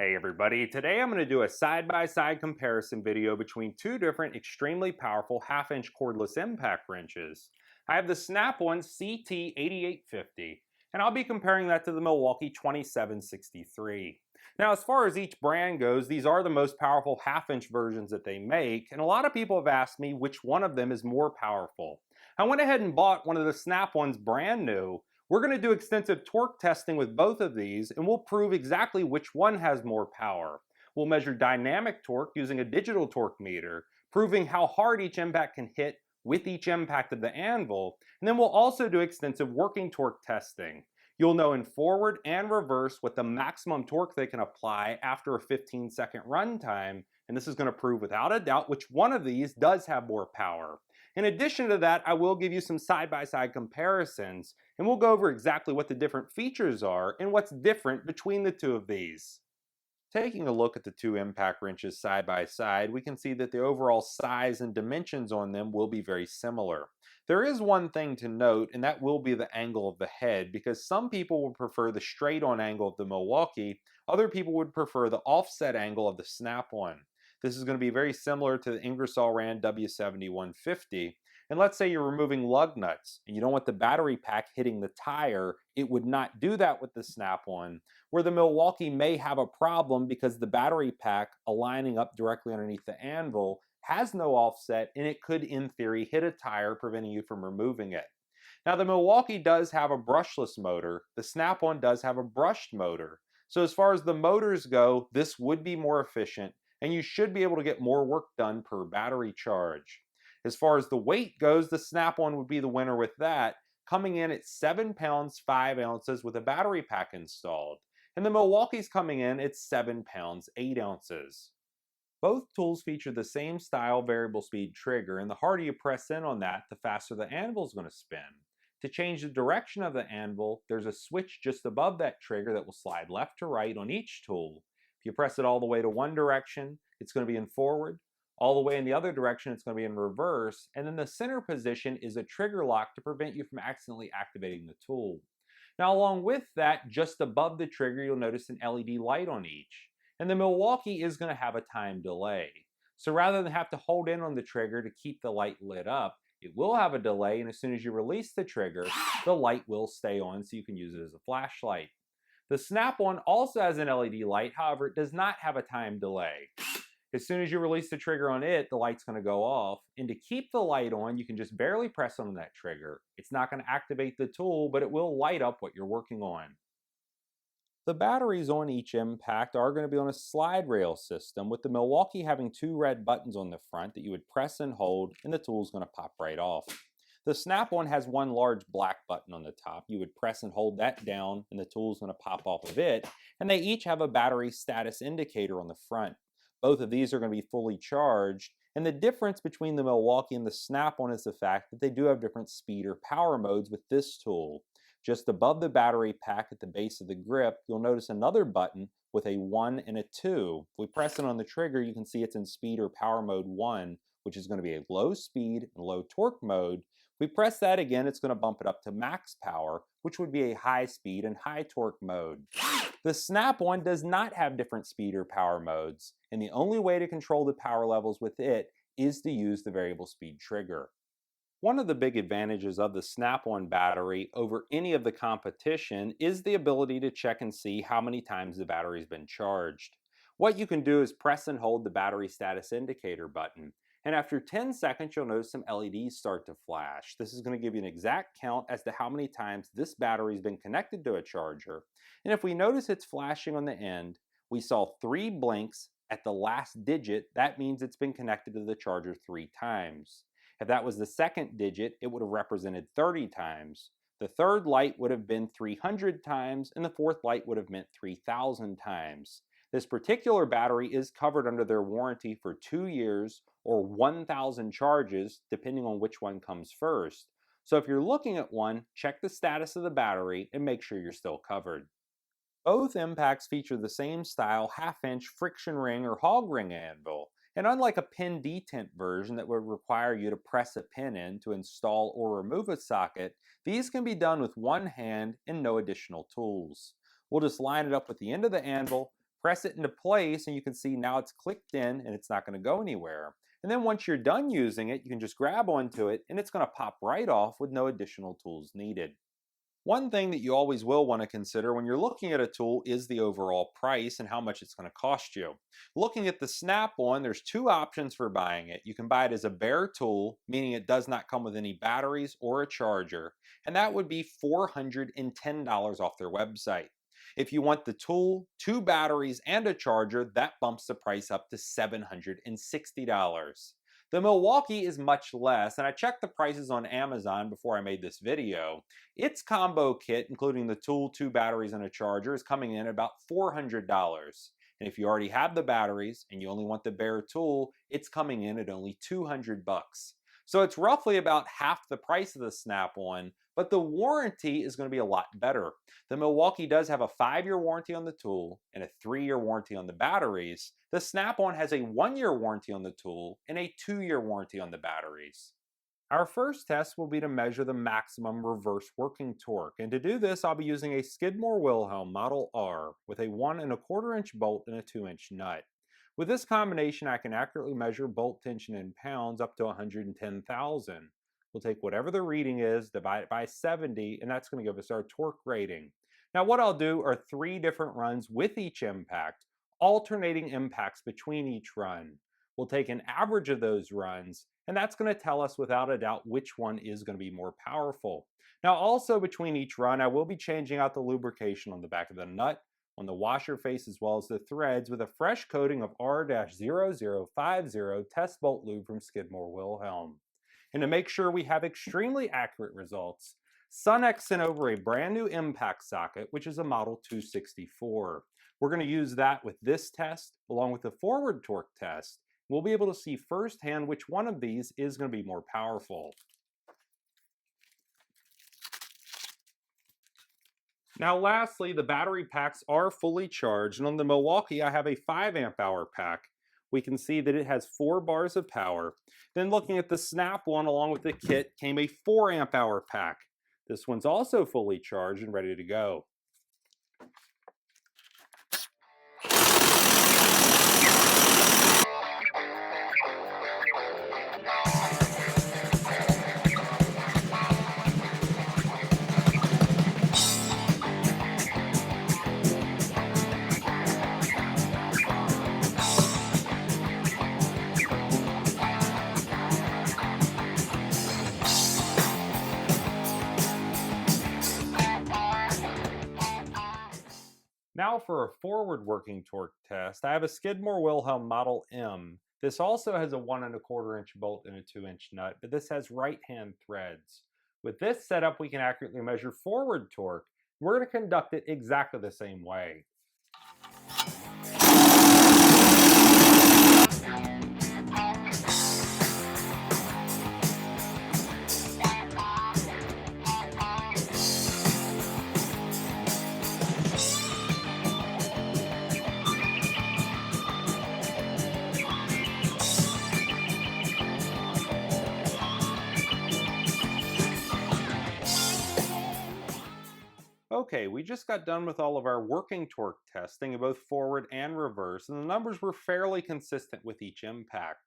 Hey everybody, today I'm going to do a side-by-side comparison video between two different extremely powerful half-inch cordless impact wrenches. I have the Snap-on CT8850, and I'll be comparing that to the Milwaukee 2763. Now as far as each brand goes, these are the most powerful half-inch versions that they make, and a lot of people have asked me which one of them is more powerful. I went ahead and bought one of the Snap-ons brand new. We're going to do extensive torque testing with both of these, and we'll prove exactly which one has more power. We'll measure dynamic torque using a digital torque meter, proving how hard each impact can hit with each impact of the anvil, and then we'll also do extensive working torque testing. You'll know in forward and reverse what the maximum torque they can apply after a 15-second run time, and this is going to prove without a doubt which one of these does have more power. In addition to that, I will give you some side-by-side comparisons, and we'll go over exactly what the different features are and what's different between the two of these. Taking a look at the two impact wrenches side by side, we can see that the overall size and dimensions on them will be very similar. There is one thing to note, and that will be the angle of the head, because some people would prefer the straight-on angle of the Milwaukee, other people would prefer the offset angle of the Snap-on. This is going to be very similar to the Ingersoll Rand W7150. And let's say you're removing lug nuts and you don't want the battery pack hitting the tire, it would not do that with the Snap-on, where the Milwaukee may have a problem because the battery pack aligning up directly underneath the anvil has no offset and it could in theory hit a tire, preventing you from removing it. Now the Milwaukee does have a brushless motor, the Snap-on does have a brushed motor. So as far as the motors go, this would be more efficient and you should be able to get more work done per battery charge. As far as the weight goes, the Snap-on would be the winner with that, coming in at 7 pounds 5 ounces with a battery pack installed. And the Milwaukee's coming in at 7 pounds 8 ounces. Both tools feature the same style variable speed trigger, and the harder you press in on that, the faster the anvil is going to spin. To change the direction of the anvil, there's a switch just above that trigger that will slide left to right on each tool. If you press it all the way to one direction, it's going to be in forward. All the way in the other direction, it's going to be in reverse. And then the center position is a trigger lock to prevent you from accidentally activating the tool. Now, along with that, just above the trigger, you'll notice an LED light on each. And the Milwaukee is going to have a time delay. So rather than have to hold in on the trigger to keep the light lit up, it will have a delay, and as soon as you release the trigger, the light will stay on so you can use it as a flashlight. The Snap-on also has an LED light, however, it does not have a time delay. As soon as you release the trigger on it, the light's going to go off. And to keep the light on, you can just barely press on that trigger. It's not going to activate the tool, but it will light up what you're working on. The batteries on each impact are going to be on a slide rail system, with the Milwaukee having two red buttons on the front that you would press and hold, and the tool's going to pop right off. The Snap-on has one large black button on the top. You would press and hold that down, and the tool's going to pop off of it. And they each have a battery status indicator on the front. Both of these are going to be fully charged, and the difference between the Milwaukee and the Snap-on is the fact that they do have different speed or power modes with this tool. Just above the battery pack at the base of the grip, you'll notice another button with a 1 and a 2. If we press it on the trigger, you can see it's in speed or power mode 1, which is going to be a low speed and low torque mode. If we press that again, it's going to bump it up to max power, which would be a high speed and high torque mode. The Snap-on does not have different speed or power modes, and the only way to control the power levels with it is to use the variable speed trigger. One of the big advantages of the Snap-on battery over any of the competition is the ability to check and see how many times the battery's been charged. What you can do is press and hold the battery status indicator button, and after 10 seconds you'll notice some LEDs start to flash. This is going to give you an exact count as to how many times this battery's been connected to a charger. And if we notice it's flashing on the end, we saw 3 blinks at the last digit. That means it's been connected to the charger 3 times. If that was the second digit, it would have represented 30 times. The third light would have been 300 times, and the fourth light would have meant 3,000 times. This particular battery is covered under their warranty for 2 years or 1,000 charges, depending on which one comes first. So if you're looking at one, check the status of the battery and make sure you're still covered. Both impacts feature the same style half-inch friction ring or hog ring anvil. And unlike a pin detent version that would require you to press a pin in to install or remove a socket, these can be done with one hand and no additional tools. We'll just line it up with the end of the anvil, Press it into place and you can see now it's clicked in and it's not going to go anywhere. And then once you're done using it, you can just grab onto it and it's going to pop right off with no additional tools needed. One thing that you always will want to consider when you're looking at a tool is the overall price and how much it's going to cost you. Looking at the Snap-on, there's two options for buying it. You can buy it as a bare tool, meaning it does not come with any batteries or a charger, and that would be $410 off their website. If you want the tool, two batteries, and a charger, that bumps the price up to $760. The Milwaukee is much less, and I checked the prices on Amazon before I made this video. Its combo kit, including the tool, two batteries, and a charger, is coming in at about $400. And if you already have the batteries and you only want the bare tool, it's coming in at only $200. So it's roughly about half the price of the Snap-on, but the warranty is going to be a lot better. The Milwaukee does have a 5-year warranty on the tool and a 3-year warranty on the batteries. The Snap-on has a 1-year warranty on the tool and a 2-year warranty on the batteries. Our first test will be to measure the maximum reverse working torque, and to do this I'll be using a Skidmore Wilhelm Model R with a 1 1/4 inch bolt and a 2-inch nut. With this combination I can accurately measure bolt tension in pounds up to 110,000. We'll take whatever the reading is, divide it by 70, and that's going to give us our torque rating. Now what I'll do are 3 different runs with each impact, alternating impacts between each run. We'll take an average of those runs, and that's going to tell us without a doubt which one is going to be more powerful. Now also between each run I will be changing out the lubrication on the back of the nut, on the washer face, as well as the threads with a fresh coating of R-0050 test bolt lube from Skidmore Wilhelm. And to make sure we have extremely accurate results, Sunex sent over a brand new impact socket, which is a model 264. We're going to use that with this test, along with the forward torque test. We'll be able to see firsthand which one of these is going to be more powerful. Now lastly, the battery packs are fully charged, and on the Milwaukee I have a 5 amp hour pack. We can see that it has 4 bars of power. Then looking at the Snap-on along with the kit came a 4 amp hour pack. This one's also fully charged and ready to go. Now for a forward working torque test, I have a Skidmore Wilhelm Model M. This also has a 1 1/4 inch bolt and a 2-inch nut, but this has right-hand threads. With this setup, we can accurately measure forward torque. We're going to conduct it exactly the same way. Okay, we just got done with all of our working torque testing in both forward and reverse, and the numbers were fairly consistent with each impact.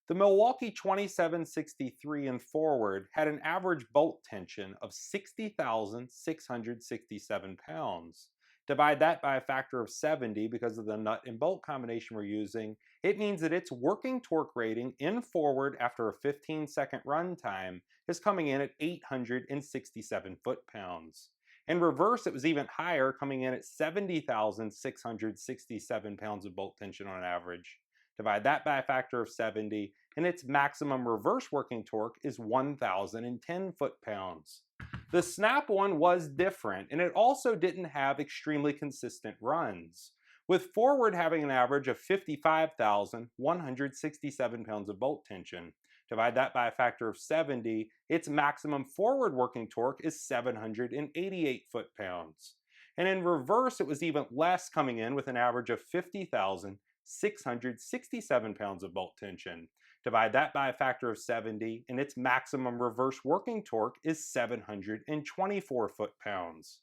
The Milwaukee 2763 in forward had an average bolt tension of 60,667 pounds. Divide that by a factor of 70 because of the nut and bolt combination we're using, it means that its working torque rating in forward after a 15-second run time is coming in at 867 foot-pounds. In reverse, it was even higher, coming in at 70,667 pounds of bolt tension on average. Divide that by a factor of 70, and its maximum reverse working torque is 1,010 foot-pounds. The Snap-on was different, and it also didn't have extremely consistent runs, with forward having an average of 55,167 pounds of bolt tension. Divide that by a factor of 70, its maximum forward working torque is 788 foot-pounds. And in reverse, it was even less, coming in with an average of 50,667 pounds of bolt tension. Divide that by a factor of 70, and its maximum reverse working torque is 724 foot-pounds.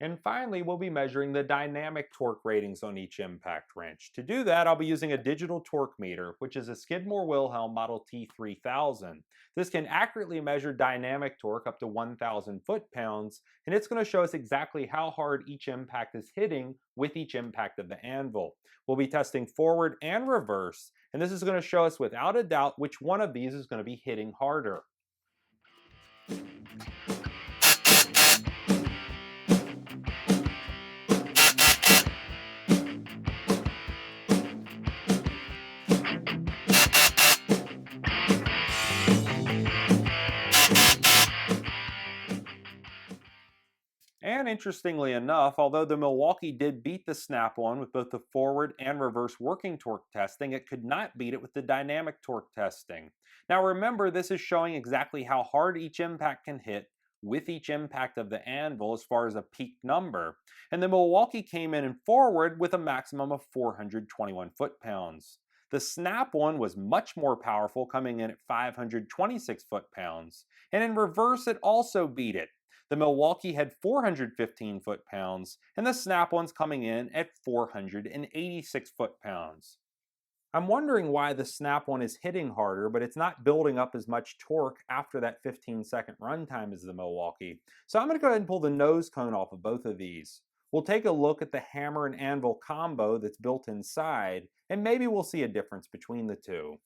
And finally, we'll be measuring the dynamic torque ratings on each impact wrench. To do that, I'll be using a digital torque meter, which is a Skidmore Wilhelm Model T3000. This can accurately measure dynamic torque up to 1,000 foot-pounds, and it's going to show us exactly how hard each impact is hitting with each impact of the anvil. We'll be testing forward and reverse, and this is going to show us without a doubt which one of these is going to be hitting harder. And interestingly enough, although the Milwaukee did beat the Snap-on with both the forward and reverse working torque testing, it could not beat it with the dynamic torque testing. Now remember, this is showing exactly how hard each impact can hit with each impact of the anvil as far as a peak number. And the Milwaukee came in forward with a maximum of 421 foot-pounds. The Snap-on was much more powerful, coming in at 526 foot-pounds. And in reverse, it also beat it. The Milwaukee had 415 foot-pounds, and the Snap-on's coming in at 486 foot-pounds. I'm wondering why the Snap-on is hitting harder, but it's not building up as much torque after that 15-second runtime as the Milwaukee. So I'm going to go ahead and pull the nose cone off of both of these. We'll take a look at the hammer and anvil combo that's built inside, and maybe we'll see a difference between the two.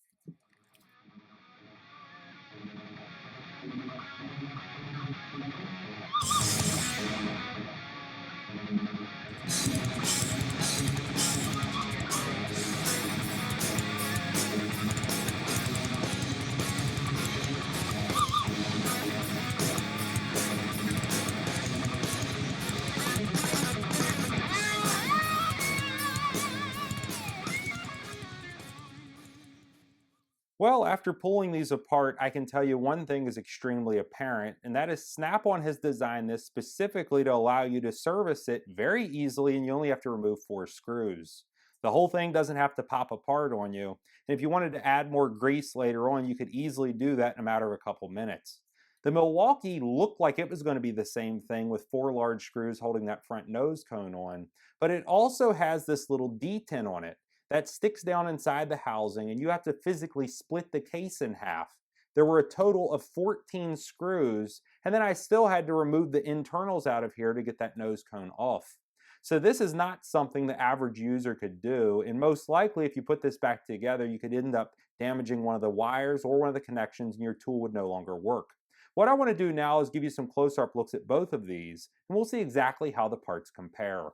Well, after pulling these apart, I can tell you one thing is extremely apparent, and that is Snap-on has designed this specifically to allow you to service it very easily, and you only have to remove 4 screws. The whole thing doesn't have to pop apart on you, and if you wanted to add more grease later on, you could easily do that in a matter of a couple minutes. The Milwaukee looked like it was going to be the same thing with 4 large screws holding that front nose cone on, but it also has this little detent on it that sticks down inside the housing, and you have to physically split the case in half. There were a total of 14 screws, and then I still had to remove the internals out of here to get that nose cone off. So this is not something the average user could do, and most likely if you put this back together, you could end up damaging one of the wires or one of the connections, and your tool would no longer work. What I want to do now is give you some close-up looks at both of these, and we'll see exactly how the parts compare.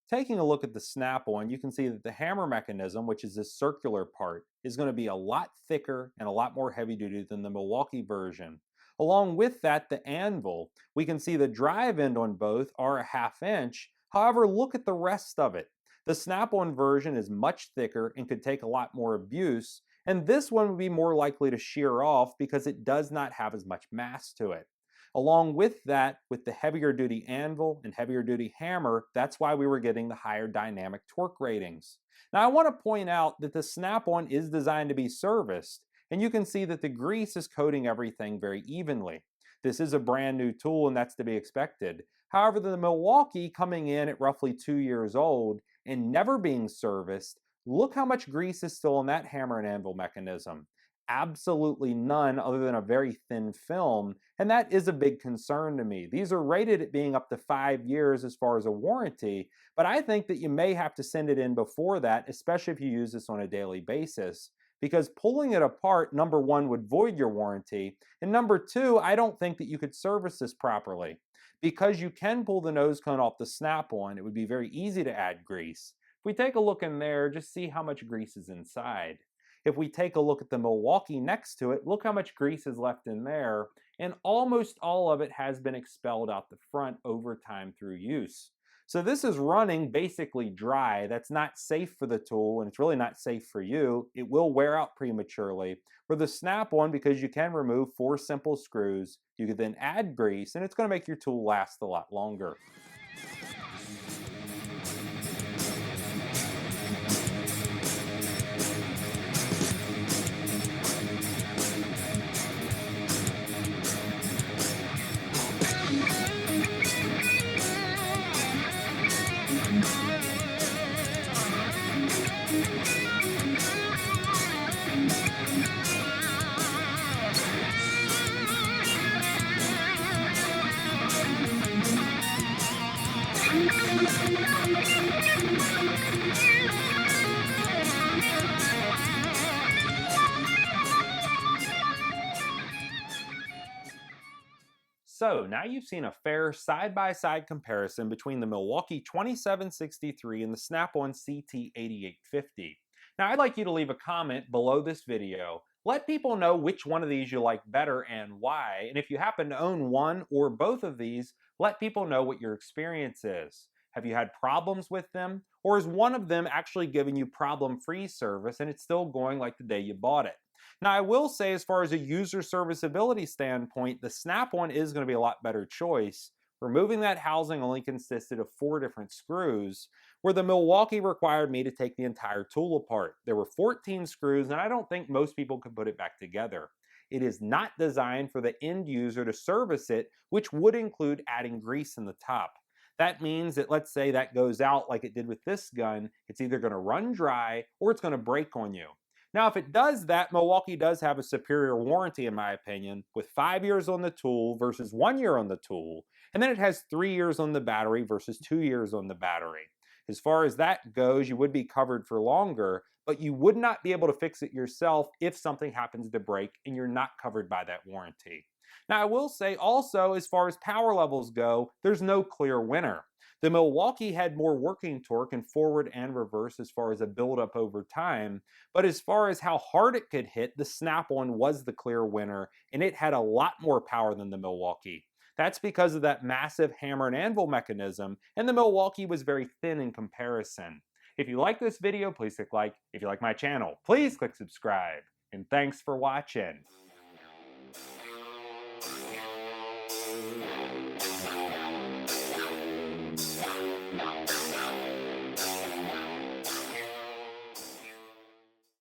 Taking a look at the Snap-on, you can see that the hammer mechanism, which is this circular part, is going to be a lot thicker and a lot more heavy-duty than the Milwaukee version. Along with that, the anvil, we can see the drive end on both are a 1/2 inch. However, look at the rest of it. The Snap-on version is much thicker and could take a lot more abuse, and this one would be more likely to shear off because it does not have as much mass to it. Along with that, with the heavier duty anvil and heavier duty hammer, that's why we were getting the higher dynamic torque ratings. Now I want to point out that the Snap-on is designed to be serviced, and you can see that the grease is coating everything very evenly. This is a brand new tool, and that's to be expected. However, the Milwaukee, coming in at roughly 2 years old and never being serviced, look how much grease is still in that hammer and anvil mechanism. Absolutely none, other than a very thin film, and that is a big concern to me. These are rated at being up to 5 years as far as a warranty, but I think that you may have to send it in before that, especially if you use this on a daily basis, because pulling it apart, number one, would void your warranty, and number two, I don't think that you could service this properly. Because you can pull the nose cone off the Snap-on, it would be very easy to add grease. If we take a look in there, just see how much grease is inside. If we take a look at the Milwaukee next to it, look how much grease is left in there, and almost all of it has been expelled out the front over time through use. So this is running basically dry. That's not safe for the tool, and it's really not safe for you. It will wear out prematurely. For the Snap-on, because you can remove 4 simple screws, you could then add grease, and it's going to make your tool last a lot longer. So now you've seen a fair side-by-side comparison between the Milwaukee 2763 and the Snap-on CT8850. Now I'd like you to leave a comment below this video. Let people know which one of these you like better and why. And if you happen to own one or both of these, let people know what your experience is. Have you had problems with them? Or is one of them actually giving you problem-free service and it's still going like the day you bought it? Now, I will say, as far as a user serviceability standpoint, the Snap-on is going to be a lot better choice. Removing that housing only consisted of 4 different screws, where the Milwaukee required me to take the entire tool apart. There were 14 screws, and I don't think most people could put it back together. It is not designed for the end user to service it, which would include adding grease in the top. That means that, let's say that goes out like it did with this gun, it's either going to run dry or it's going to break on you. Now, if it does that, Milwaukee does have a superior warranty, in my opinion, with 5 years on the tool versus 1 year on the tool, and then it has 3 years on the battery versus 2 years on the battery. As far as that goes, you would be covered for longer, but you would not be able to fix it yourself if something happens to break and you're not covered by that warranty. Now, I will say also, as far as power levels go, there's no clear winner. The Milwaukee had more working torque in forward and reverse as far as a buildup over time, but as far as how hard it could hit, the Snap-on was the clear winner, and it had a lot more power than the Milwaukee. That's because of that massive hammer and anvil mechanism, and the Milwaukee was very thin in comparison. If you like this video, please click like. If you like my channel, please click subscribe. And thanks for watching.